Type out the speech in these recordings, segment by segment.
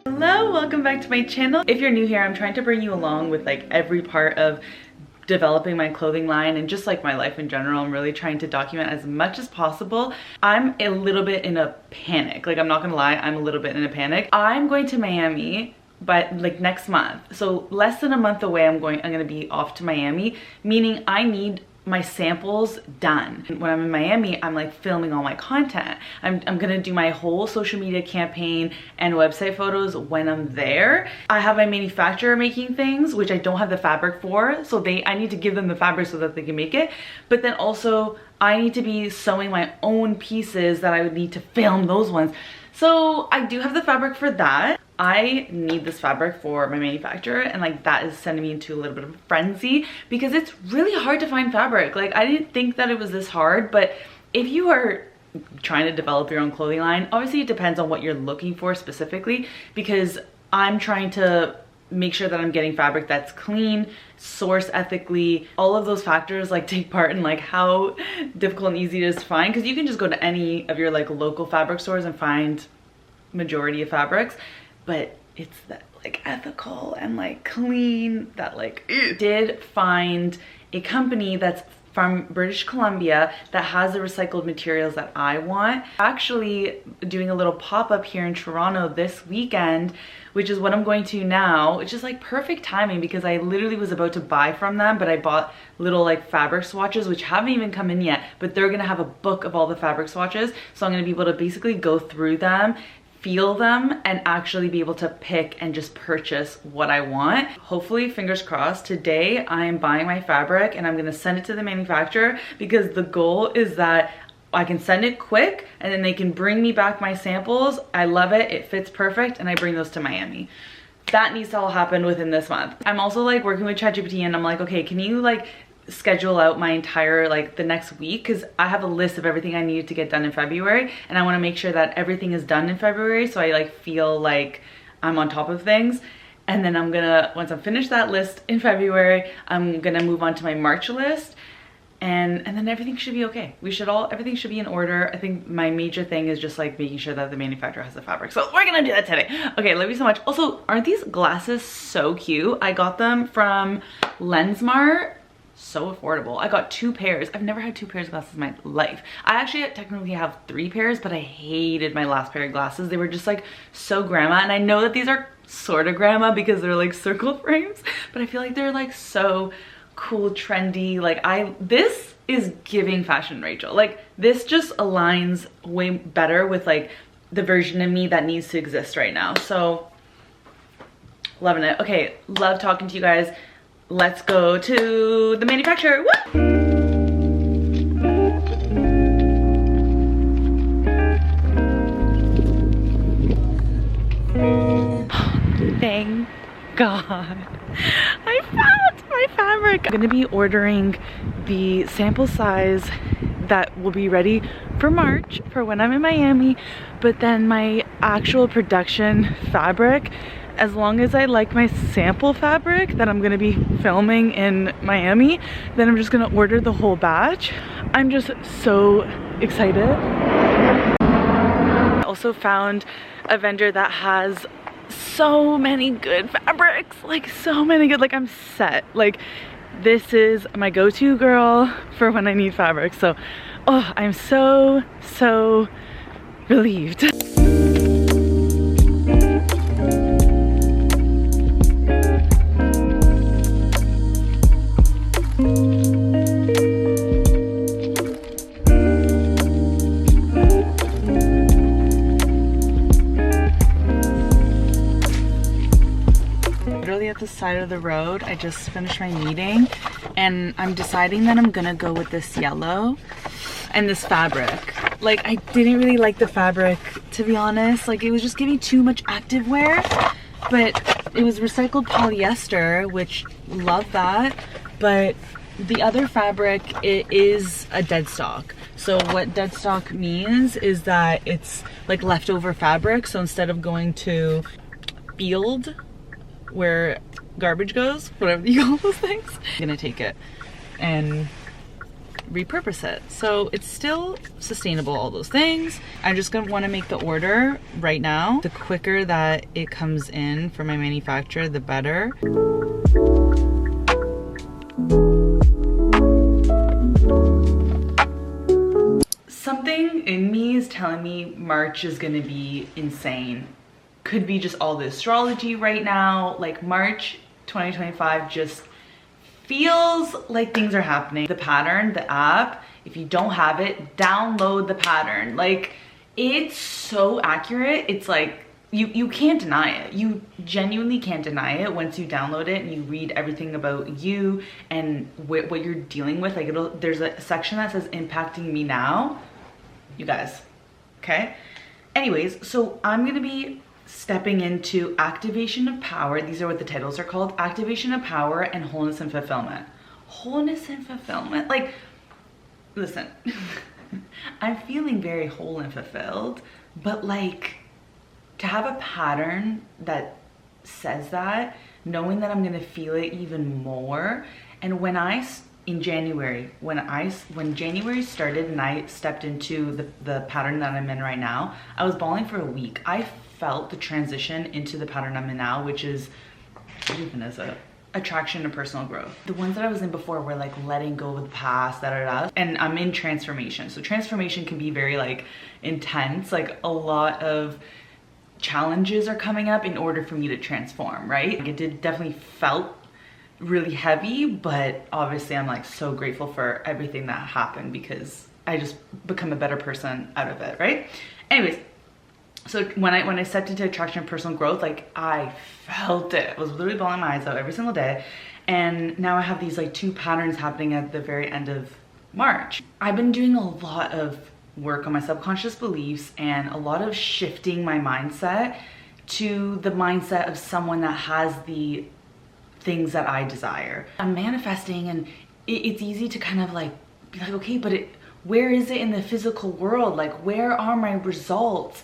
Hello, welcome back to my channel. If you're new here, I'm trying to bring you along with like every part of developing my clothing line and just like my life in general. I'm really trying to document as much as possible. I'm a little bit in a panic. Like, I'm not gonna lie, I'm a little bit in a panic. I'm going to Miami but like next month, so less than a month away. I'm gonna be off to Miami, meaning I need my samples done. When I'm in Miami, I'm like filming all my content. I'm gonna do my whole social media campaign and website photos when I'm there. I have my manufacturer making things, which I don't have the fabric for, so I need to give them the fabric so that they can make it. But then also I need to be sewing my own pieces that I would need to film those ones. So I do have the fabric for that. I need this fabric for my manufacturer, and like that is sending me into a little bit of a frenzy because it's really hard to find fabric. Like, I didn't think that it was this hard, but if you are trying to develop your own clothing line, obviously it depends on what you're looking for specifically, because I'm trying to make sure that I'm getting fabric that's clean, sourced ethically. All of those factors like take part in like how difficult and easy it is to find, because you can just go to any of your like local fabric stores and find majority of fabrics, but it's that like ethical and like clean that like did find a company that's from British Columbia that has the recycled materials that I want. Actually doing a little pop-up here in Toronto this weekend, which is what I'm going to now, which is like perfect timing because I literally was about to buy from them, but I bought little like fabric swatches, which haven't even come in yet, but they're gonna have a book of all the fabric swatches. So I'm gonna be able to basically go through them, feel them, and actually be able to pick and just purchase what I want. Hopefully, fingers crossed, today I am buying my fabric and I'm gonna send it to the manufacturer, because the goal is that I can send it quick and then they can bring me back my samples. I love it, it fits perfect, and I bring those to Miami. That needs to all happen within this month. I'm also like working with ChatGPT and I'm like, okay, can you like schedule out my entire like the next week, because I have a list of everything I needed to get done in February and I want to make sure that everything is done in February, so I like feel like I'm on top of things. And then I'm gonna, once I'm finished that list in February, I'm gonna move on to my March list, and then everything should be okay. Everything should be in order. I think my major thing is just like making sure that the manufacturer has the fabric, so we're gonna do that today. Okay, love you so much. Also, aren't these glasses so cute? I got them from Lensmart. So affordable. I got 2 pairs. I've never had 2 pairs of glasses in my life. I actually technically have 3 pairs, but I hated my last pair of glasses. They were just like so grandma, and I know that these are sort of grandma because they're like circle frames, but I feel like they're like so cool, trendy. Like this is giving fashion Rachel. Like, this just aligns way better with like the version of me that needs to exist right now. So loving it. Okay, love talking to you guys. Let's go to the manufacturer. Woo! Thank God. I found my fabric. I'm gonna be ordering the sample size that will be ready for March for when I'm in Miami, but then my actual production fabric, as long as I like my sample fabric that I'm gonna be filming in Miami, then I'm just gonna order the whole batch. I'm just so excited. I also found a vendor that has so many good fabrics, like so many good, like I'm set. Like, this is my go-to girl for when I need fabric. So, oh, I'm so relieved. At the side of the road, I just finished my meeting and I'm deciding that I'm gonna go with this yellow and this fabric. Like, I didn't really like the fabric, to be honest. Like, it was just giving too much activewear, but it was recycled polyester, which love that. But the other fabric, it is a dead stock. So what dead stock means is that it's like leftover fabric. So instead of going to field where garbage goes, whatever you call those things, I'm gonna take it and repurpose it. So it's still sustainable, all those things. I'm just gonna wanna make the order right now. The quicker that it comes in for my manufacturer, the better. Something in me is telling me March is gonna be insane. Could be just all the astrology right now. Like March 2025 just feels like things are happening. The pattern, the app, if you don't have it, download the pattern. Like, it's so accurate. It's like, you can't deny it. You genuinely can't deny it once you download it and you read everything about you and what you're dealing with. Like, there's a section that says impacting me now. You guys, okay? Anyways, so I'm gonna be stepping into activation of power. These are what the titles are called: activation of power and wholeness and fulfillment. Wholeness and fulfillment. Like, listen, I'm feeling very whole and fulfilled, but like, to have a pattern that says that, knowing that I'm gonna feel it even more. And when in January, when January started and I stepped into the pattern that I'm in right now, I was bawling for a week. I felt the transition into the pattern I'm in now, which is, what even is it? Attraction and personal growth. The ones that I was in before were like letting go of the past, and I'm in transformation. So transformation can be very like intense. Like, a lot of challenges are coming up in order for me to transform, right? Like, it definitely felt really heavy, but obviously I'm like so grateful for everything that happened because I just become a better person out of it, right? Anyways, so when I stepped into attraction and personal growth, like, I felt it. I was literally bawling my eyes out every single day. And now I have these like 2 patterns happening at the very end of March. I've been doing a lot of work on my subconscious beliefs and a lot of shifting my mindset to the mindset of someone that has the things that I desire. I'm manifesting, and it's easy to kind of like be like, okay, but where is it in the physical world? Like, where are my results?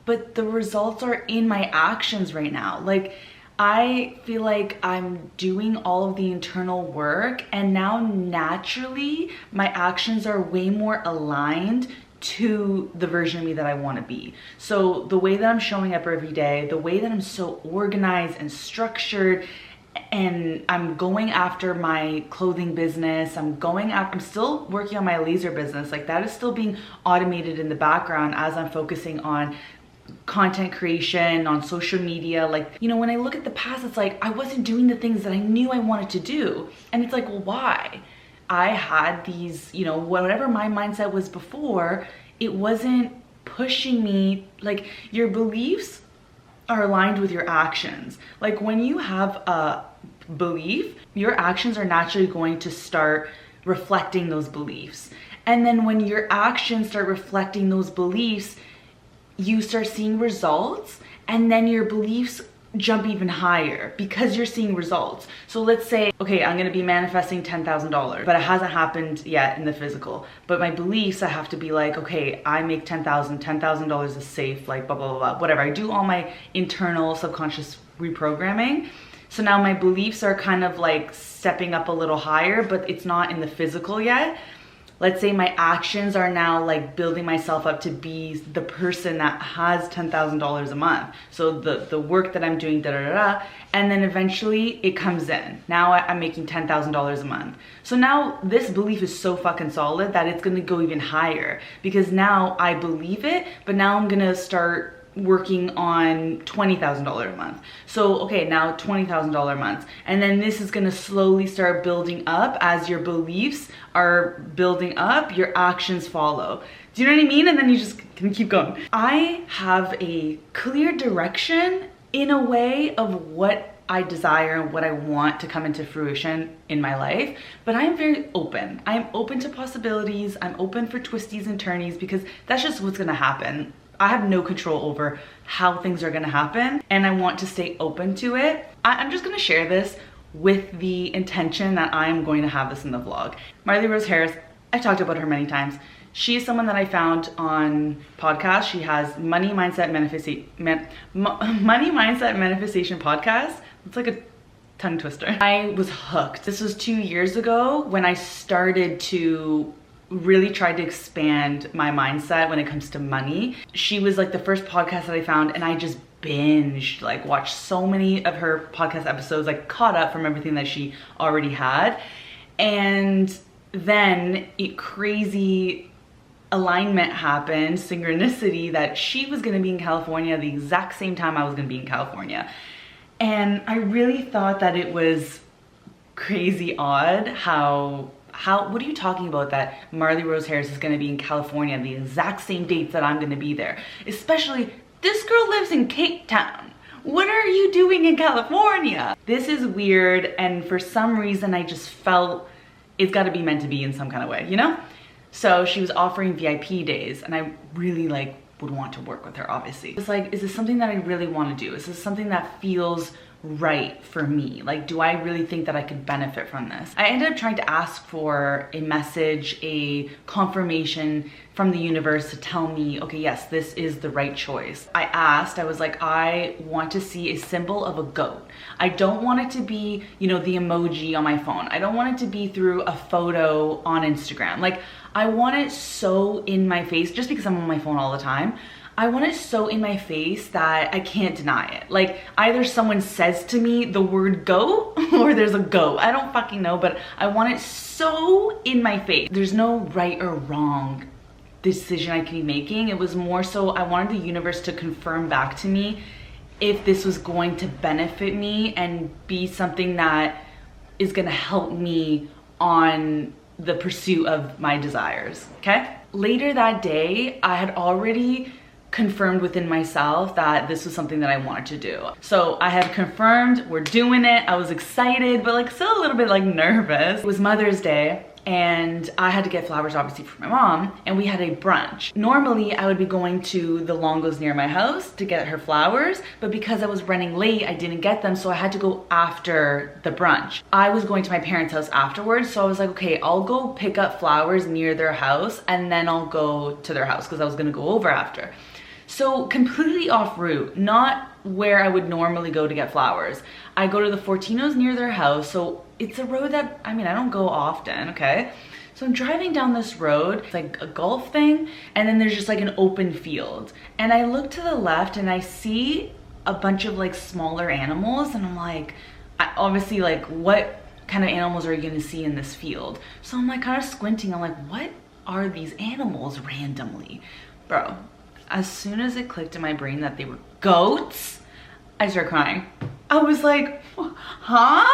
But the results are in my actions right now. Like, I feel like I'm doing all of the internal work, and now naturally my actions are way more aligned to the version of me that I want to be. So the way that I'm showing up every day, the way that I'm so organized and structured, and I'm going after my clothing business, I'm still working on my laser business. Like, that is still being automated in the background as I'm focusing on content creation, on social media. Like, you know, when I look at the past, it's like I wasn't doing the things that I knew I wanted to do. And it's like, well, why? I had these, you know, whatever my mindset was before, it wasn't pushing me. Like, your beliefs are aligned with your actions. Like, when you have a belief, your actions are naturally going to start reflecting those beliefs. And then when your actions start reflecting those beliefs, you start seeing results, and then your beliefs jump even higher because you're seeing results. So let's say, okay, I'm gonna be manifesting $10,000, but it hasn't happened yet in the physical. But my beliefs, I have to be like, okay, I make $10,000 is safe, like blah, blah, blah, blah, whatever. I do all my internal subconscious reprogramming. So now my beliefs are kind of like stepping up a little higher, but it's not in the physical yet. Let's say my actions are now like building myself up to be the person that has $10,000 a month. So the work that I'm doing, and then eventually it comes in. Now I'm making $10,000 a month. So now this belief is so fucking solid that it's gonna go even higher, because now I believe it, but now I'm gonna start working on $20,000 a month. So, okay, now $20,000 a month. And then this is gonna slowly start building up. As your beliefs are building up, your actions follow. Do you know what I mean? And then you just can keep going. I have a clear direction in a way of what I desire and what I want to come into fruition in my life, but I'm very open. I'm open to possibilities. I'm open for twisties and turnies, because that's just what's gonna happen. I have no control over how things are gonna happen, and I want to stay open to it. I'm just gonna share this with the intention that I'm going to have this in the vlog. Marley Rose Harris, I've talked about her many times. She is someone that I found on podcasts. She has Money Mindset Manifestation podcast. It's like a tongue twister. I was hooked. This was 2 years ago when I started to really tried to expand my mindset when it comes to money. She was like the first podcast that I found, and I just binged, like watched so many of her podcast episodes, like caught up from everything that she already had. And then crazy alignment happened, synchronicity, that she was gonna be in California the exact same time I was gonna be in California. And I really thought that it was crazy odd how what are you talking about that Marley Rose Harris is gonna be in California the exact same dates that I'm gonna be there? Especially, this girl lives in Cape Town. What are you doing in California? This is weird, and for some reason I just felt it's gotta be meant to be in some kind of way, you know? So she was offering VIP days, and I really like would want to work with her, obviously. It's like, is this something that I really want to do? Is this something that feels right for me? Like, do I really think that I could benefit from this? I ended up trying to ask for a message, a confirmation from the universe to tell me, okay, yes, this is the right choice. I asked, I was like, I want to see a symbol of a goat. I don't want it to be, you know, the emoji on my phone. I don't want it to be through a photo on Instagram. Like, I want it so in my face, just because I'm on my phone all the time. I want it so in my face that I can't deny it. Like, either someone says to me the word goat or there's a goat. I don't fucking know, but I want it so in my face. There's no right or wrong decision I could be making. It was more so I wanted the universe to confirm back to me if this was going to benefit me and be something that is gonna help me on the pursuit of my desires, okay? Later that day, I had already confirmed within myself that this was something that I wanted to do. So I had confirmed, we're doing it. I was excited, but like still a little bit like nervous. It was Mother's Day, and I had to get flowers obviously for my mom, and we had a brunch. Normally I would be going to the Longos near my house to get her flowers, but because I was running late, I didn't get them, so I had to go after the brunch. I was going to my parents' house afterwards, so I was like, okay, I'll go pick up flowers near their house and then I'll go to their house because I was gonna go over after. So completely off route, not where I would normally go to get flowers. I go to the Fortinos near their house, so it's a road that, I mean, I don't go often, okay? So I'm driving down this road, it's like a golf thing, and then there's just like an open field. And I look to the left and I see a bunch of like smaller animals, and I'm like, obviously like, what kind of animals are you gonna see in this field? So I'm like kind of squinting, I'm like, what are these animals randomly? Bro, as soon as it clicked in my brain that they were goats, I started crying. I was like, huh?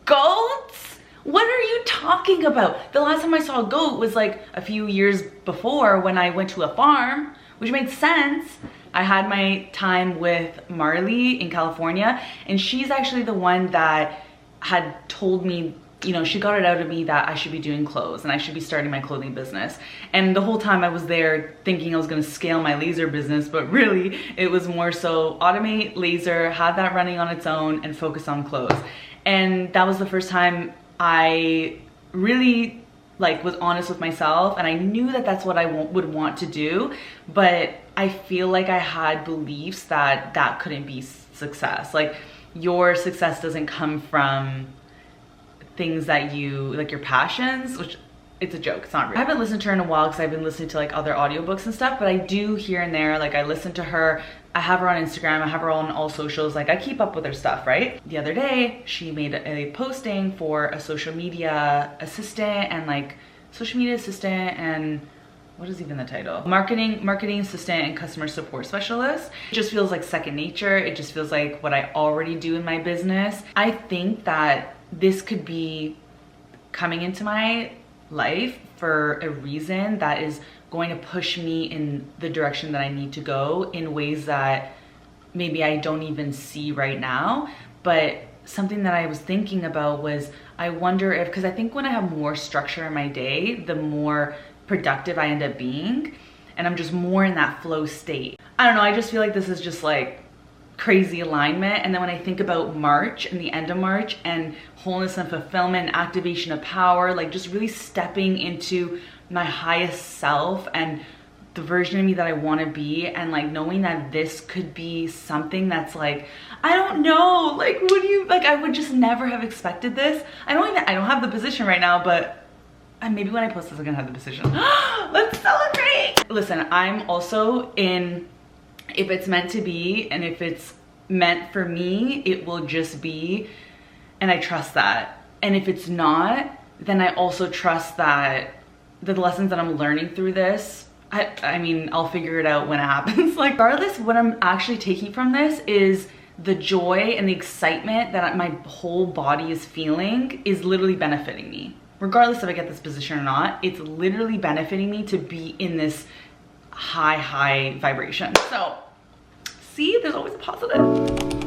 Goats? What are you talking about? The last time I saw a goat was like a few years before when I went to a farm, which makes sense. I had my time with Marley in California, and she's actually the one that had told me, you know, she got it out of me that I should be doing clothes and I should be starting my clothing business. And the whole time I was there thinking I was gonna scale my laser business, but really it was more so automate laser, have that running on its own, and focus on clothes. And that was the first time I really like was honest with myself, and I knew that that's what I would want to do, but I feel like I had beliefs that that couldn't be success. Like, your success doesn't come from things that you, like your passions, which it's a joke, it's not real. I haven't listened to her in a while because I've been listening to like other audiobooks and stuff, but I do here and there, like I listen to her, I have her on Instagram, I have her on all socials, like I keep up with her stuff, right? The other day, she made a posting for a social media assistant and what is even the title? Marketing assistant and customer support specialist. It just feels like second nature. It just feels like what I already do in my business. I think that this could be coming into my life for a reason that is going to push me in the direction that I need to go in ways that maybe I don't even see right now. But something that I was thinking about was, I wonder if, because I think when I have more structure in my day, the more productive I end up being, and I'm just more in that flow state. I don't know, I just feel like this is just like crazy alignment. And then when I think about March and the end of March and wholeness and fulfillment and activation of power, like just really stepping into my highest self and the version of me that I want to be, and like knowing that this could be something that's like, I don't know, like I would just never have expected this. I don't have the position right now, but And maybe when I post this, I'm gonna have the decision. Let's celebrate! Listen, I'm also in, if it's meant to be and if it's meant for me, it will just be, and I trust that. And if it's not, then I also trust that the lessons that I'm learning through this, I mean, I'll figure it out when it happens. Like, regardless, what I'm actually taking from this is the joy and the excitement that my whole body is feeling is literally benefiting me. Regardless if I get this position or not, it's literally benefiting me to be in this high vibration. So, see, there's always a positive.